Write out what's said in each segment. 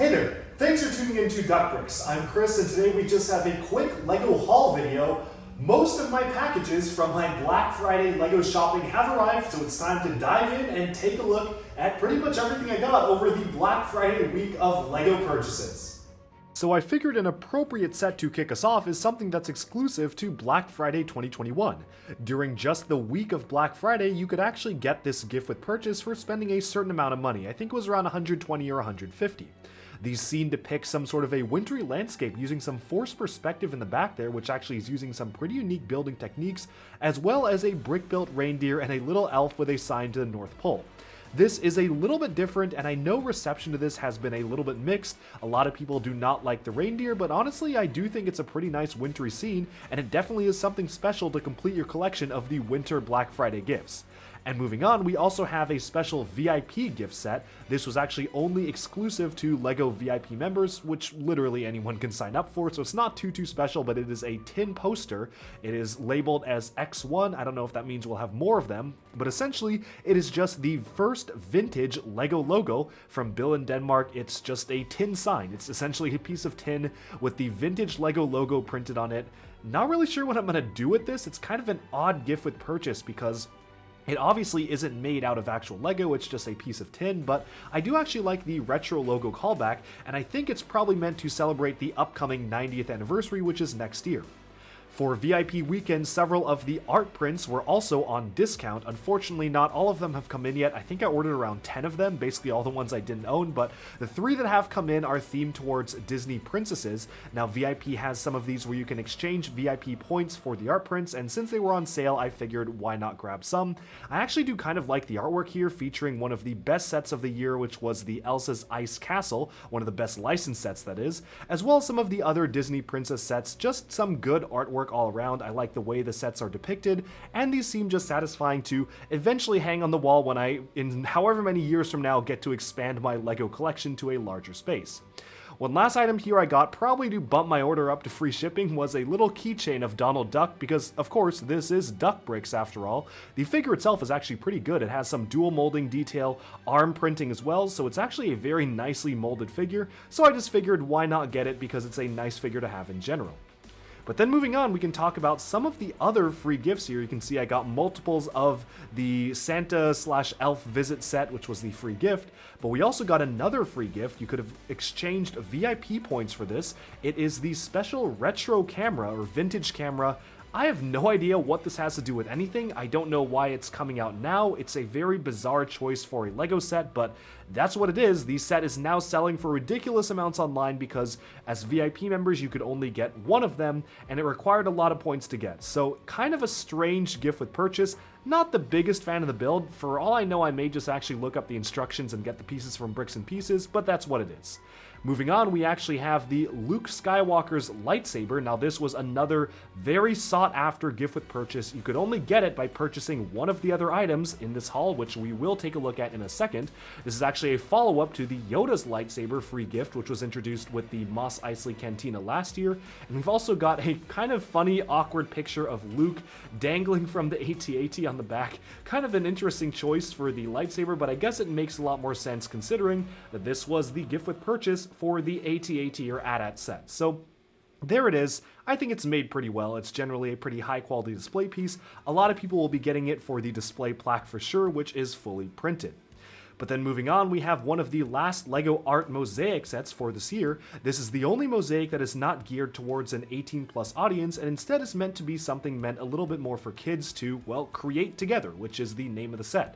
Hey there, thanks for tuning in to Duck Bricks. I'm Chris, and today we just have a quick LEGO haul video. Most of my packages from my Black Friday LEGO shopping have arrived, so it's time to dive in and take a look at pretty much everything I got over the Black Friday week of LEGO purchases. So I figured an appropriate set to kick us off is something that's exclusive to Black Friday 2021. During just the week of Black Friday, you could actually get this gift with purchase for spending a certain amount of money. I think it was around 120 or 150. These scene depict some sort of a wintry landscape using some forced perspective in the back there, which actually is using some pretty unique building techniques, as well as a brick-built reindeer and a little elf with a sign to the North Pole. This is a little bit different, and I know reception to this has been a little bit mixed. A lot of people do not like the reindeer, but honestly, I do think it's a pretty nice wintry scene, and it definitely is something special to complete your collection of the winter Black Friday gifts. And moving on, we also have a special VIP gift set. This was actually only exclusive to LEGO VIP members, which literally anyone can sign up for, so it's not too special, but it is a tin poster. It is labeled as X1. I don't know if that means we'll have more of them, but essentially it is just the first vintage LEGO logo from Bill in Denmark. It's just a tin sign. It's essentially a piece of tin with the vintage LEGO logo printed on it. Not really sure what I'm going to do with this. It's kind of an odd gift with purchase because it obviously isn't made out of actual LEGO, it's just a piece of tin, but I do actually like the retro logo callback, and I think it's probably meant to celebrate the upcoming 90th anniversary, which is next year. For VIP weekend, several of the art prints were also on discount. Unfortunately, not all of them have come in yet. I think I ordered around 10 of them, basically all the ones I didn't own, but the 3 that have come in are themed towards Disney princesses. Now, VIP has some of these where you can exchange VIP points for the art prints, and since they were on sale, I figured why not grab some. I actually do kind of like the artwork here, featuring one of the best sets of the year, which was the Elsa's Ice Castle, one of the best licensed sets that is, as well as some of the other Disney princess sets, just some good artwork all around. I like the way the sets are depicted, and these seem just satisfying to eventually hang on the wall when I, in however many years from now, get to expand my LEGO collection to a larger space. One last item here I got, probably to bump my order up to free shipping, was a little keychain of Donald Duck, because of course this is Duck Bricks after all. The figure itself is actually pretty good. It has some dual molding detail, arm printing as well, so it's actually a very nicely molded figure, so I just figured why not get it because it's a nice figure to have in general. But then moving on, we can talk about some of the other free gifts here. You can see I got multiples of the Santa/Elf visit set, which was the free gift, but we also got another free gift. You could have exchanged VIP points for this. It is the special retro camera or vintage camera. I have no idea what this has to do with anything. I don't know why it's coming out now. It's a very bizarre choice for a LEGO set, but that's what it is. The set is now selling for ridiculous amounts online because as VIP members, you could only get one of them, and it required a lot of points to get. So kind of a strange gift with purchase. Not the biggest fan of the build. For all I know, I may just actually look up the instructions and get the pieces from Bricks and Pieces, but that's what it is. Moving on, we actually have the Luke Skywalker's lightsaber. Now, this was another very sought-after gift with purchase. You could only get it by purchasing one of the other items in this haul, which we will take a look at in a second. This is actually a follow-up to the Yoda's lightsaber free gift, which was introduced with the Mos Eisley Cantina last year. And we've also got a kind of funny, awkward picture of Luke dangling from the AT-AT on the back. Kind of an interesting choice for the lightsaber, but I guess it makes a lot more sense considering that this was the gift with purchase for the AT-AT or AT-AT set. So there it is. I think it's made pretty well. It's generally a pretty high quality display piece. A lot of people will be getting it for the display plaque for sure, which is fully printed. But then moving on, we have one of the last LEGO Art Mosaic sets for this year. This is the only mosaic that is not geared towards an 18+ audience, and instead is meant to be something meant a little bit more for kids to, well, create together, which is the name of the set.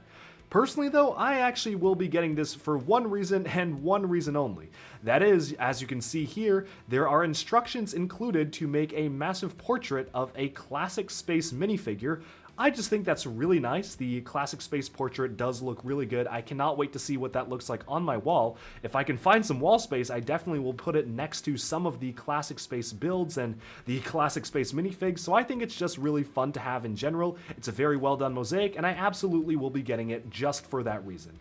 Personally though, I actually will be getting this for one reason and one reason only. That is, as you can see here, there are instructions included to make a massive portrait of a classic space minifigure. I just think that's really nice. The classic space portrait does look really good. I cannot wait to see what that looks like on my wall. If I can find some wall space, I definitely will put it next to some of the classic space builds and the classic space minifigs, so I think it's just really fun to have in general. It's a very well done mosaic, and I absolutely will be getting it just for that reason.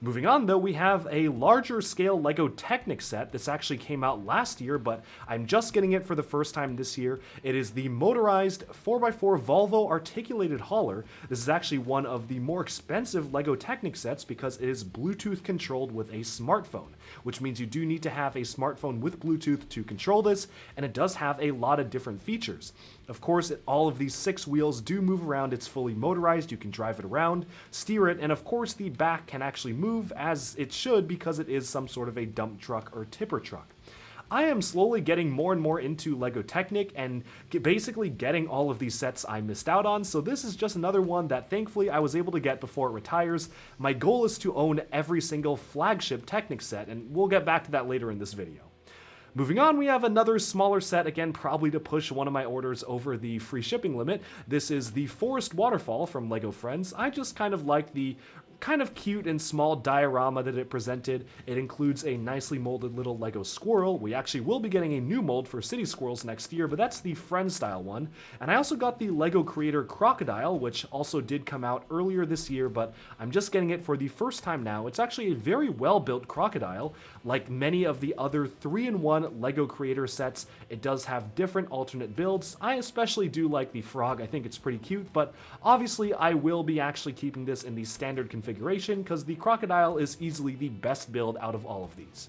Moving on though, we have a larger scale LEGO Technic set. This actually came out last year, but I'm just getting it for the first time this year. It is the motorized 4x4 Volvo articulated hauler. This is actually one of the more expensive LEGO Technic sets because it is Bluetooth controlled with a smartphone, which means you do need to have a smartphone with Bluetooth to control this, and it does have a lot of different features. Of course, all of these 6 wheels do move around. It's fully motorized. You can drive it around, steer it, and of course the back can actually move as it should because it is some sort of a dump truck or tipper truck. I am slowly getting more and more into LEGO Technic and basically getting all of these sets I missed out on, so this is just another one that thankfully I was able to get before it retires. My goal is to own every single flagship Technic set, and we'll get back to that later in this video. Moving on, we have another smaller set, again probably to push one of my orders over the free shipping limit. This is the Forest Waterfall from LEGO Friends. I just kind of like the kind of cute and small diorama that it presented. It includes a nicely molded little Lego squirrel. We actually will be getting a new mold for city squirrels next year, but that's the friend style one. And I also got the Lego Creator Crocodile, which also did come out earlier this year, but I'm just getting it for the first time now. It's actually a very well built crocodile. Like many of the other 3-in-1 Lego Creator sets, it does have different alternate builds. I especially do like the frog. I think it's pretty cute, but obviously I will be actually keeping this in the standard configuration because the crocodile is easily the best build out of all of these.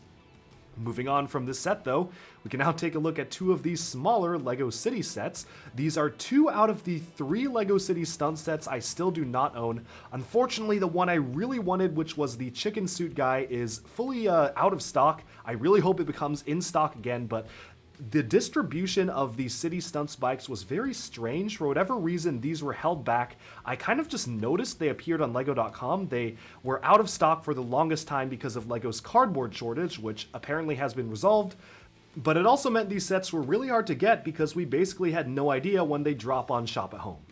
Moving on from this set though, we can now take a look at 2 of these smaller LEGO City sets. These are 2 out of the 3 LEGO City stunt sets I still do not own. Unfortunately, the one I really wanted, which was the chicken suit guy, is fully out of stock. I really hope it becomes in stock again, but the distribution of the City Stunts bikes was very strange. For whatever reason, these were held back. I kind of just noticed they appeared on Lego.com. They were out of stock for the longest time because of Lego's cardboard shortage, which apparently has been resolved. But it also meant these sets were really hard to get because we basically had no idea when they drop on Shop at Home.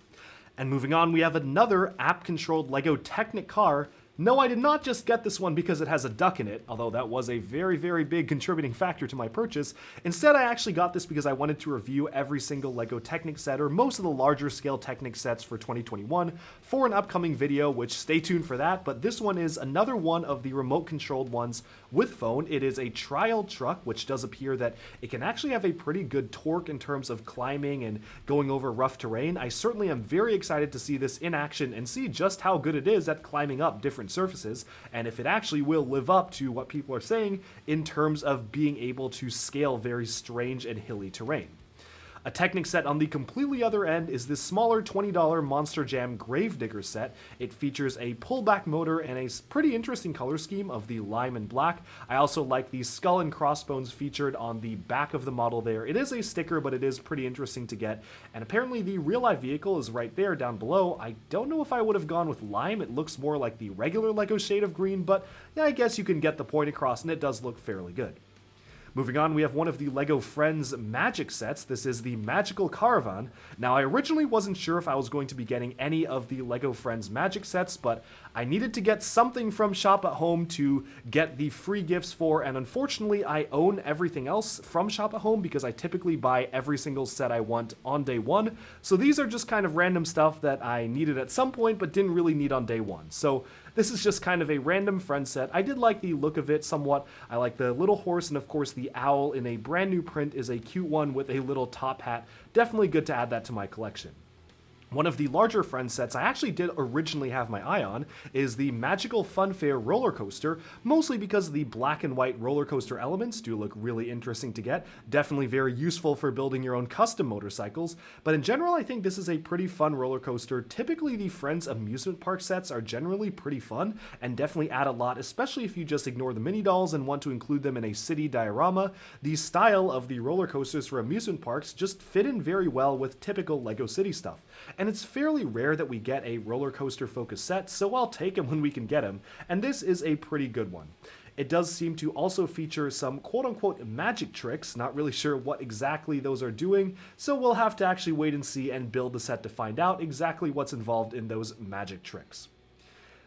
And moving on, we have another app-controlled Lego Technic car. No, I did not just get this one because it has a duck in it, although that was a very, very big contributing factor to my purchase. Instead, I actually got this because I wanted to review every single LEGO Technic set, or most of the larger scale Technic sets for 2021, for an upcoming video, which stay tuned for that. But this one is another one of the remote controlled ones with phone. It is a trial truck, which does appear that it can actually have a pretty good torque in terms of climbing and going over rough terrain. I certainly am very excited to see this in action and see just how good it is at climbing up different surfaces, and if it actually will live up to what people are saying in terms of being able to scale very strange and hilly terrain. A Technic set on the completely other end is this smaller $20 Monster Jam Gravedigger set. It features a pullback motor and a pretty interesting color scheme of the lime and black. I also like the skull and crossbones featured on the back of the model there. It is a sticker, but it is pretty interesting to get. And apparently the real-life vehicle is right there down below. I don't know if I would have gone with lime. It looks more like the regular Lego shade of green, but yeah, I guess you can get the point across, and it does look fairly good. Moving on, we have one of the LEGO Friends Magic sets. This is the Magical Caravan. Now, I originally wasn't sure if I was going to be getting any of the LEGO Friends Magic sets, but I needed to get something from Shop at Home to get the free gifts for, and unfortunately, I own everything else from Shop at Home because I typically buy every single set I want on day one. So these are just kind of random stuff that I needed at some point, but didn't really need on day one. So this is just kind of a random friend set. I did like the look of it somewhat. I like the little horse, and of course the owl in a brand new print is a cute one with a little top hat. Definitely good to add that to my collection. One of the larger friend sets I actually did originally have my eye on is the Magical Funfair roller coaster, mostly because the black and white roller coaster elements do look really interesting to get. Definitely very useful for building your own custom motorcycles, but in general I think this is a pretty fun roller coaster. Typically the Friends amusement park sets are generally pretty fun and definitely add a lot, especially if you just ignore the mini dolls and want to include them in a city diorama. The style of the roller coasters for amusement parks just fit in very well with typical LEGO City stuff. And it's fairly rare that we get a roller coaster focused set, so I'll take them when we can get them, and this is a pretty good one. It does seem to also feature some quote-unquote magic tricks, not really sure what exactly those are doing, so we'll have to actually wait and see and build the set to find out exactly what's involved in those magic tricks.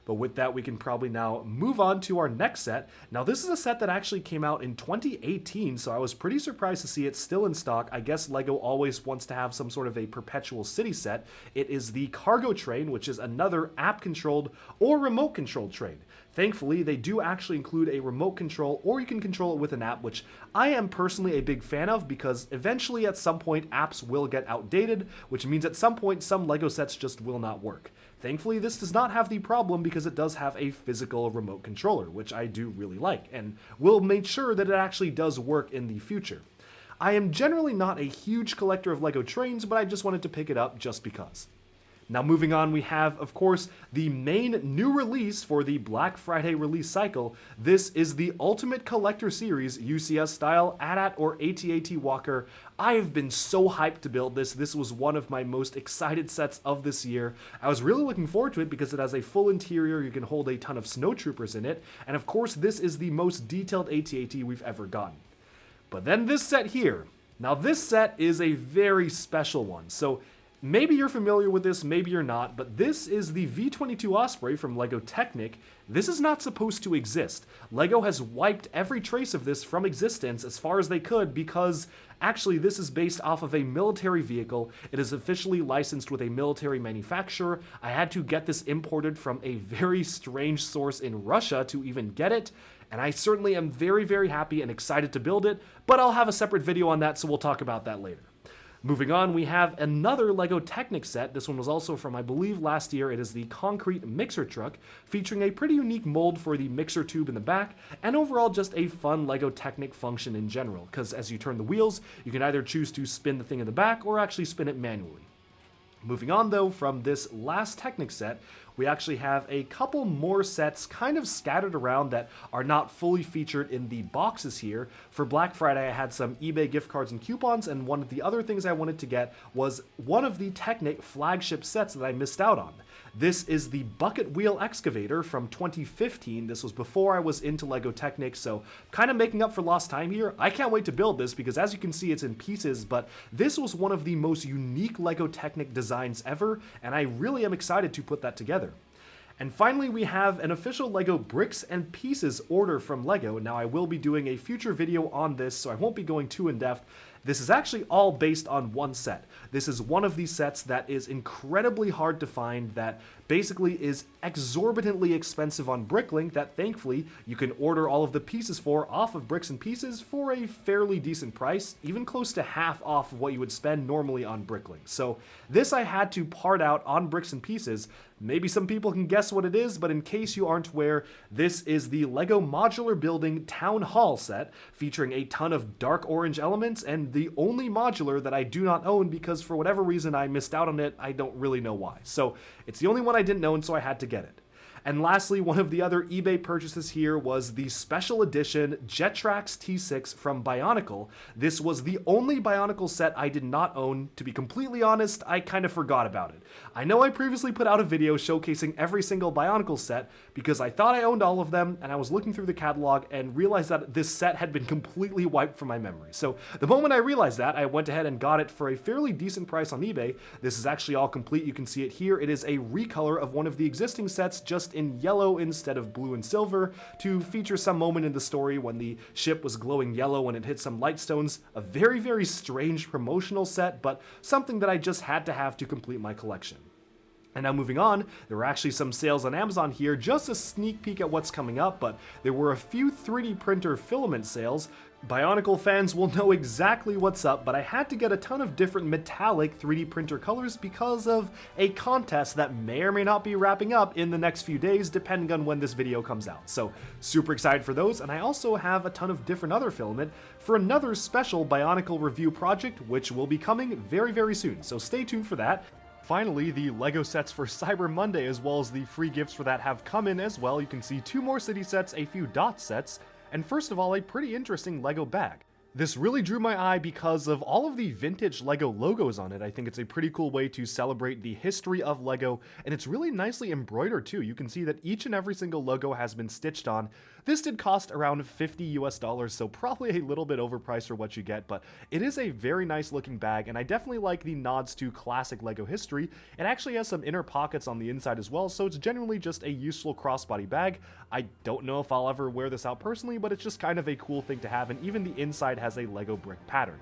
But with that, we can probably now move on to our next set. Now, this is a set that actually came out in 2018, so I was pretty surprised to see it still in stock. I guess LEGO always wants to have some sort of a perpetual city set. It is the Cargo Train, which is another app-controlled or remote-controlled train. Thankfully, they do actually include a remote control, or you can control it with an app, which I am personally a big fan of because eventually at some point apps will get outdated, which means at some point some LEGO sets just will not work. Thankfully, this does not have the problem because it does have a physical remote controller, which I do really like, and will make sure that it actually does work in the future. I am generally not a huge collector of LEGO trains, but I just wanted to pick it up just because. Now moving on, we have, of course, the main new release for the Black Friday release cycle. This is the Ultimate Collector Series UCS style AT-AT or AT-AT Walker. I have been so hyped to build this. This was one of my most excited sets of this year. I was really looking forward to it because it has a full interior, you can hold a ton of snowtroopers in it, and of course this is the most detailed AT-AT we've ever gotten. But then this set here. Now this set is a very special one, so maybe you're familiar with this, maybe you're not, but this is the V-22 Osprey from LEGO Technic. This is not supposed to exist. LEGO has wiped every trace of this from existence as far as they could because actually this is based off of a military vehicle. It is officially licensed with a military manufacturer. I had to get this imported from a very strange source in Russia to even get it, and I certainly am very, very happy and excited to build it, but I'll have a separate video on that, so we'll talk about that later. Moving on, we have another LEGO Technic set. This one was also from, I believe, last year. It is the concrete mixer truck, featuring a pretty unique mold for the mixer tube in the back, and overall just a fun LEGO Technic function in general, because as you turn the wheels, you can either choose to spin the thing in the back or actually spin it manually. Moving on though, from this last Technic set, we actually have a couple more sets kind of scattered around that are not fully featured in the boxes here. For Black Friday, I had some eBay gift cards and coupons, and one of the other things I wanted to get was one of the Technic flagship sets that I missed out on. This is the Bucket Wheel Excavator from 2015. This was before I was into LEGO Technic, so kind of making up for lost time here. I can't wait to build this because as you can see, it's in pieces, but this was one of the most unique LEGO Technic designs ever, and I really am excited to put that together. And finally, we have an official LEGO Bricks and Pieces order from LEGO. Now, I will be doing a future video on this, so I won't be going too in-depth. This is actually all based on one set. This is one of these sets that is incredibly hard to find, that basically is exorbitantly expensive on Bricklink, that thankfully you can order all of the pieces for off of Bricks and Pieces for a fairly decent price, even close to half off of what you would spend normally on Bricklink. So this I had to part out on Bricks and Pieces. Maybe some people can guess what it is, but in case you aren't aware, this is the LEGO Modular Building Town Hall set, featuring a ton of dark orange elements, and the only modular that I do not own because for whatever reason I missed out on it. I don't really know why. So it's the only one I didn't own, so I had to get it. And lastly, one of the other eBay purchases here was the special edition Jetrax T6 from Bionicle. This was the only Bionicle set I did not own. To be completely honest, I kind of forgot about it. I know I previously put out a video showcasing every single Bionicle set because I thought I owned all of them, and I was looking through the catalog and realized that this set had been completely wiped from my memory. So the moment I realized that, I went ahead and got it for a fairly decent price on eBay. This is actually all complete. You can see it here. It is a recolor of one of the existing sets, just in yellow instead of blue and silver, to feature some moment in the story when the ship was glowing yellow when it hit some light stones. A very, very strange promotional set, but something that I just had to have to complete my collection. And now moving on, there were actually some sales on Amazon here, just a sneak peek at what's coming up, but there were a few 3D printer filament sales. Bionicle fans will know exactly what's up, but I had to get a ton of different metallic 3D printer colors because of a contest that may or may not be wrapping up in the next few days, depending on when this video comes out. So super excited for those, and I also have a ton of different other filament for another special Bionicle review project, which will be coming very, very soon, so stay tuned for that. Finally, the LEGO sets for Cyber Monday as well as the free gifts for that have come in as well. You can see 2 more city sets, a few dot sets, and first of all, a pretty interesting LEGO bag. This really drew my eye because of all of the vintage LEGO logos on it. I think it's a pretty cool way to celebrate the history of LEGO, and it's really nicely embroidered too. You can see that each and every single logo has been stitched on. This did cost around $50 US, so probably a little bit overpriced for what you get, but it is a very nice looking bag, and I definitely like the nods to classic LEGO history. It actually has some inner pockets on the inside as well, so it's genuinely just a useful crossbody bag. I don't know if I'll ever wear this out personally, but it's just kind of a cool thing to have, and even the inside has a LEGO brick pattern.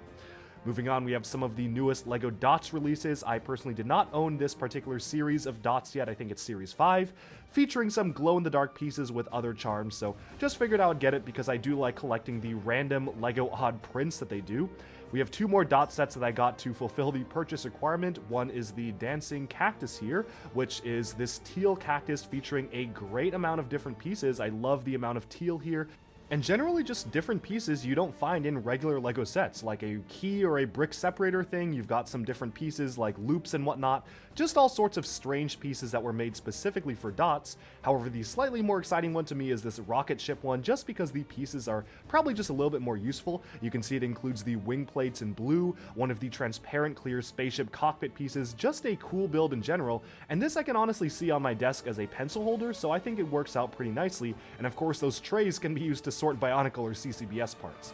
Moving on, we have some of the newest LEGO Dots releases. I personally did not own this particular series of Dots yet. I think it's Series 5, featuring some glow-in-the-dark pieces with other charms, so just figured I would get it because I do like collecting the random LEGO odd prints that they do. We have 2 more dot sets that I got to fulfill the purchase requirement. One is the dancing cactus here, which is this teal cactus featuring a great amount of different pieces. I love the amount of teal here. And generally just different pieces you don't find in regular LEGO sets, like a key or a brick separator thing. You've got some different pieces like loops and whatnot, just all sorts of strange pieces that were made specifically for dots. However, the slightly more exciting one to me is this rocket ship one, just because the pieces are probably just a little bit more useful. You can see it includes the wing plates in blue, one of the transparent clear spaceship cockpit pieces, just a cool build in general, and this I can honestly see on my desk as a pencil holder, so I think it works out pretty nicely, and of course those trays can be used to sort Bionicle or CCBS parts.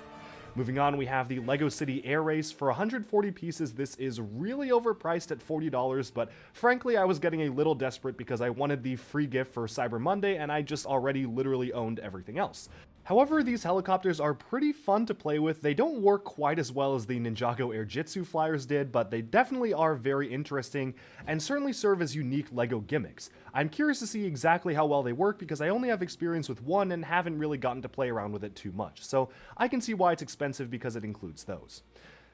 Moving on, we have the LEGO City Air Race. For 140 pieces, this is really overpriced at $40, but frankly, I was getting a little desperate because I wanted the free gift for Cyber Monday, and I just already literally owned everything else. However, these helicopters are pretty fun to play with. They don't work quite as well as the Ninjago Air Jitsu flyers did, but they definitely are very interesting and certainly serve as unique LEGO gimmicks. I'm curious to see exactly how well they work because I only have experience with one and haven't really gotten to play around with it too much, so I can see why it's expensive because it includes those.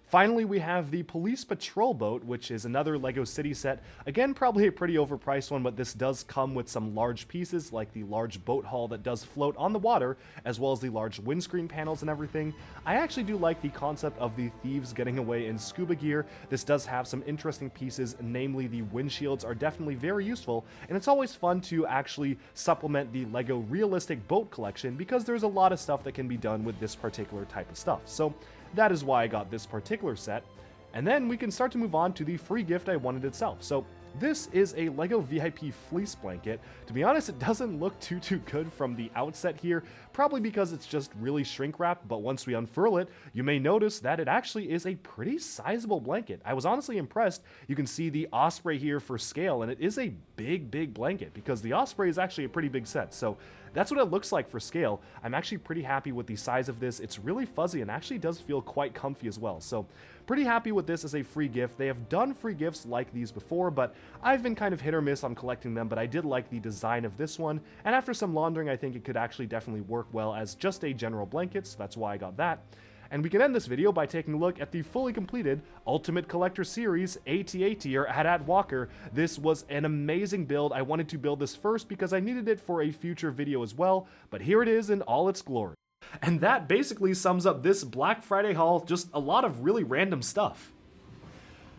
Finally, we have the Police Patrol Boat, which is another LEGO City set. Again, probably a pretty overpriced one, but this does come with some large pieces, like the large boat hull that does float on the water, as well as the large windscreen panels and everything. I actually do like the concept of the thieves getting away in scuba gear. This does have some interesting pieces, namely the windshields are definitely very useful, and it's always fun to actually supplement the LEGO realistic boat collection because there's a lot of stuff that can be done with this particular type of stuff. So that is why I got this particular set. And then we can start to move on to the free gift I wanted itself. So this is a LEGO VIP fleece blanket. To be honest, it doesn't look too good from the outset here, probably because it's just really shrink wrapped, but once we unfurl it, you may notice that it actually is a pretty sizable blanket. I was honestly impressed. You can see the Osprey here for scale, and it is a big blanket because the Osprey is actually a pretty big set. So that's what it looks like for scale. I'm actually pretty happy with the size of this. It's really fuzzy and actually does feel quite comfy as well. So pretty happy with this as a free gift. They have done free gifts like these before, but I've been kind of hit or miss on collecting them, but I did like the design of this one. And after some laundering, I think it could actually definitely work well as just a general blanket, so that's why I got that. And we can end this video by taking a look at the fully completed Ultimate Collector Series AT-AT or AT-AT Walker. This was an amazing build. I wanted to build this first because I needed it for a future video as well, but here it is in all its glory. And that basically sums up this Black Friday haul, just a lot of really random stuff.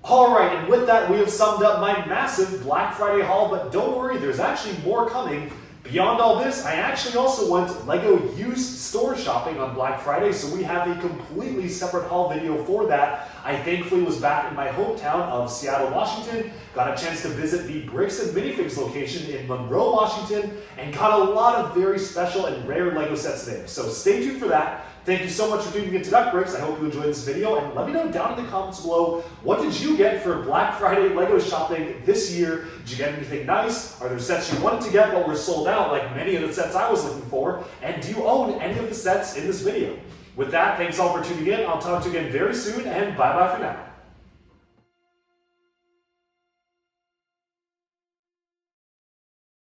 Alright, and with that we have summed up my massive Black Friday haul, but don't worry, there's actually more coming. Beyond all this, I actually also went LEGO used store shopping on Black Friday, so we have a completely separate haul video for that. I thankfully was back in my hometown of Seattle, Washington, got a chance to visit the Bricks and Minifigs location in Monroe, Washington, and got a lot of very special and rare LEGO sets there. So stay tuned for that. Thank you so much for tuning into Duck Bricks. I hope you enjoyed this video, and let me know down in the comments below, what did you get for Black Friday LEGO shopping this year? Did you get anything nice? Are there sets you wanted to get but were sold out like many of the sets I was looking for? And do you own any of the sets in this video? With that, thanks all for tuning in. I'll talk to you again very soon, and bye-bye for now.